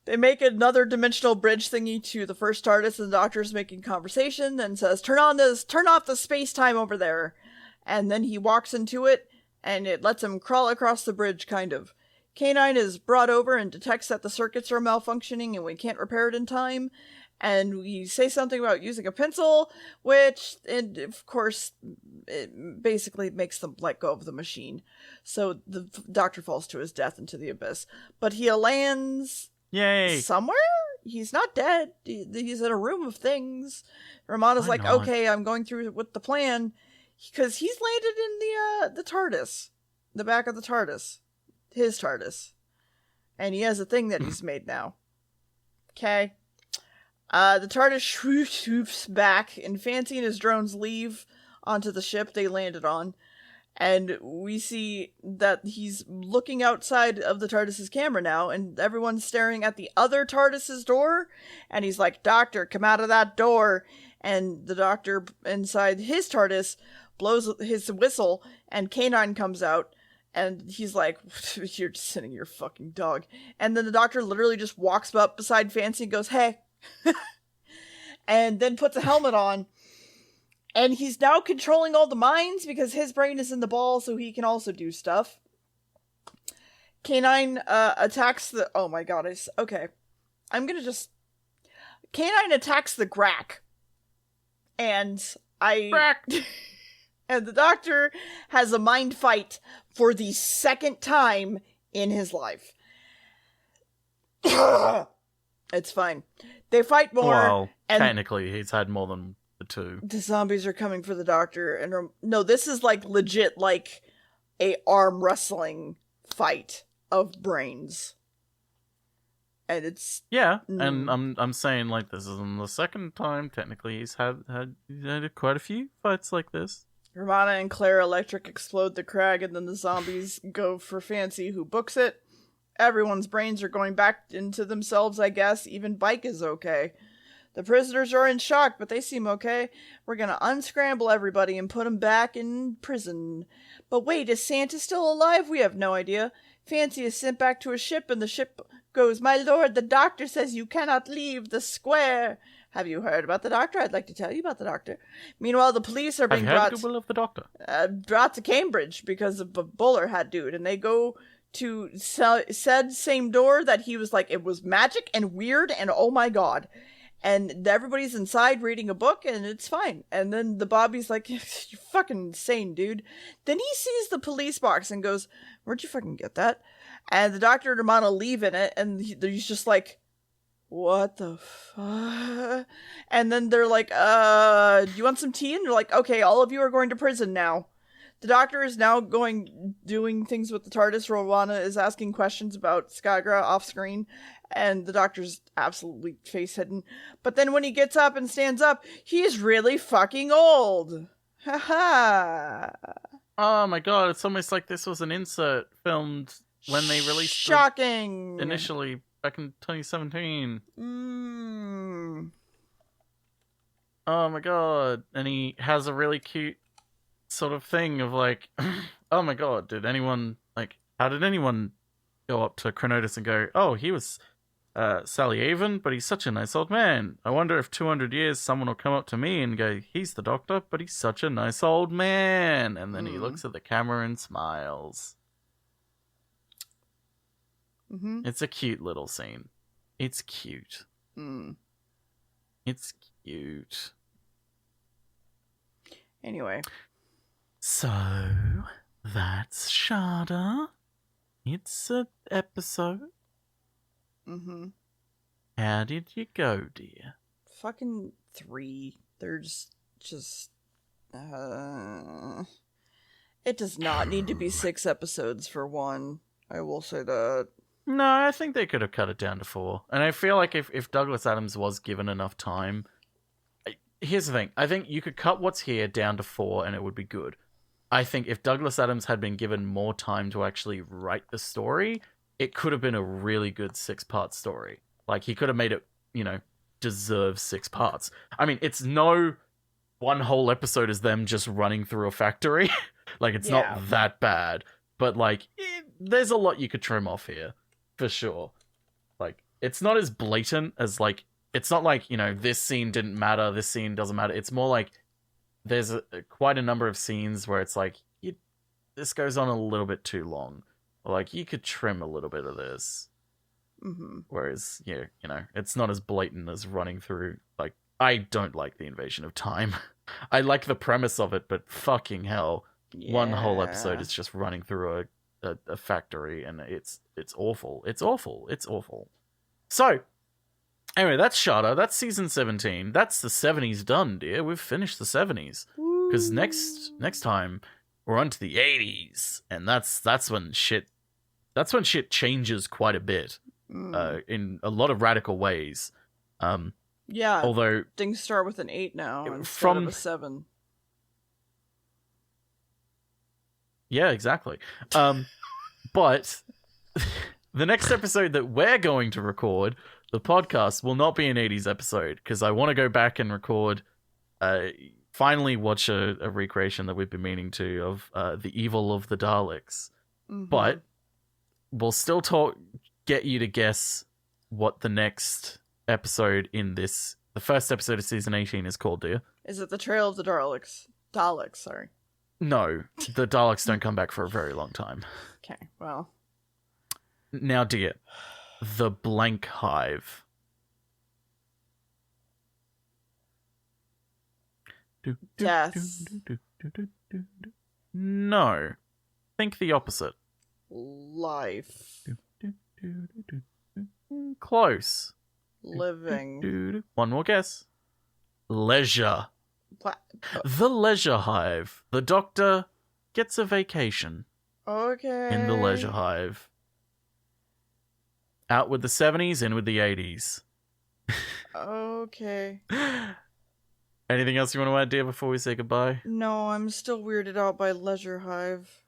They make another dimensional bridge thingy to the first TARDIS, and the Doctor's making conversation and says, turn off the space-time over there. And then he walks into it, and it lets him crawl across the bridge, kind of. K9 is brought over and detects that the circuits are malfunctioning and we can't repair it in time. And we say something about using a pencil, which, and of course, it basically makes them let go of the machine. So the Doctor falls to his death into the abyss. But he lands... Yay! Somewhere? He's not dead. He's in a room of things. Romana's like, okay, I'm going through with the plan. Because he's landed in the TARDIS. The back of the TARDIS. His TARDIS. And he has a thing that he's made now. Okay. The TARDIS swoops back, and Fancy and his drones leave onto the ship they landed on. And we see that he's looking outside of the TARDIS's camera now, and everyone's staring at the other TARDIS's door. And he's like, Doctor, come out of that door. And the Doctor inside his TARDIS blows his whistle, and K9 comes out. And he's like, you're just sitting your fucking dog. And then the doctor literally just walks up beside Fancy and goes, hey. And then puts a helmet on. And he's now controlling all the minds because his brain is in the ball, so he can also do stuff. Canine attacks the... Oh my god, okay. I'm gonna just... Canine attacks the Grack. And Grack! And the doctor has a mind fight for the second time in his life. It's fine. They fight more. Well, and technically, he's had more than the two. the zombies are coming for the doctor. And no, this is like legit, like a arm wrestling fight of brains. And it's Yeah, and I'm saying like this isn't the second time. Technically, he's had quite a few fights like this. Romana and Claire Electric explode the crag, and then the zombies go for Fancy, who books it. Everyone's brains are going back into themselves, I guess. Even Bike is okay. The prisoners are in shock, but they seem okay. We're gonna unscramble everybody and put them back in prison. But wait, is Santa still alive? We have no idea. Fancy is sent back to a ship, and the ship goes, "My lord, the doctor says you cannot leave the square." Have you heard about the doctor? I'd like to tell you about the doctor. Meanwhile, the police are being Have you heard the will of the doctor? brought to Cambridge because of a bowler hat dude, and they go to said same door that he was like, it was magic and weird and oh my god. And everybody's inside reading a book and it's fine. And then the Bobby's like, you're fucking insane, dude. Then he sees the police box and goes, where'd you fucking get that? And the doctor and Romana leave in it, and he's just like, what the fuck? And then they're like, do you want some tea? And they're like, okay, all of you are going to prison now. The doctor is now doing things with the TARDIS. Romana is asking questions about Skagra off screen, and the doctor's absolutely face hidden. But then when he gets up and stands up, he's really fucking old. Haha. Oh my god, it's almost like this was an insert filmed when they released Shocking. initially back in 2017. Oh my god. And he has a really cute sort of thing of like, oh my god, how did anyone go up to Chronotis and go, oh, he was Sally Avon, but he's such a nice old man. I wonder if 200 years someone will come up to me and go, he's the doctor, but he's such a nice old man. And then he looks at the camera and smiles. Mm-hmm. It's a cute little scene. It's cute. It's cute. Anyway. So, that's Shada. It's an episode. Mm-hmm. How did you go, dear? Fucking 3. There's just... it does not need to be 6 episodes for one. I will say that. No, I think they could have cut it down to 4. And I feel like if Douglas Adams was given enough time... Here's the thing. I think you could cut what's here down to 4 and it would be good. I think if Douglas Adams had been given more time to actually write the story, it could have been a really good 6-part story. Like, he could have made it, deserve 6 parts. I mean, it's no one whole episode is them just running through a factory. Like, it's not that bad. But, like, there's a lot you could trim off here, for sure. Like, it's not as blatant as, like, it's not like, this scene didn't matter, this scene doesn't matter. It's more like there's quite a number of scenes where it's like, this goes on a little bit too long. Like, you could trim a little bit of this. Mm-hmm. Whereas, it's not as blatant as running through, like, I don't like the Invasion of Time. I like the premise of it, but fucking hell. Yeah. One whole episode is just running through a factory, and it's awful. It's awful. It's awful. So, anyway, that's Shada. That's season 17. That's the 70s done, dear. We've finished the 70s. Because next time, we're on to the 80s. And that's when shit changes quite a bit. In a lot of radical ways. Yeah. Although things start with an 8 now instead of a 7. Yeah, exactly. But the next episode that we're going to record, the podcast, will not be an 80s episode because I want to go back and record, finally watch a recreation that we've been meaning to of The Evil of the Daleks. Mhm. But we'll still get you to guess what the next episode in the first episode of season 18 is called, do you? Is it the Trail of the Daleks? Daleks, sorry. No, the Daleks don't come back for a very long time. Okay, well. Now, dear, the Blank Hive. Death. No. Think the opposite. Life. Close. Living. One more guess. Leisure. What? The Leisure Hive. The Doctor gets a vacation Okay. in the Leisure Hive. Out with the 70s, in with the 80s. Okay. Anything else you want to add, dear, before we say goodbye? No, I'm still weirded out by Leisure Hive.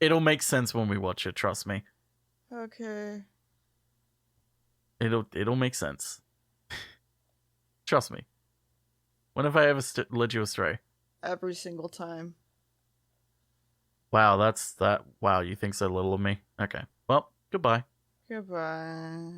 It'll make sense when we watch it, trust me. Okay. It'll make sense. Trust me. When have I ever led you astray? Every single time. Wow, that's that. Wow, you think so little of me? Okay. Well, goodbye. Goodbye.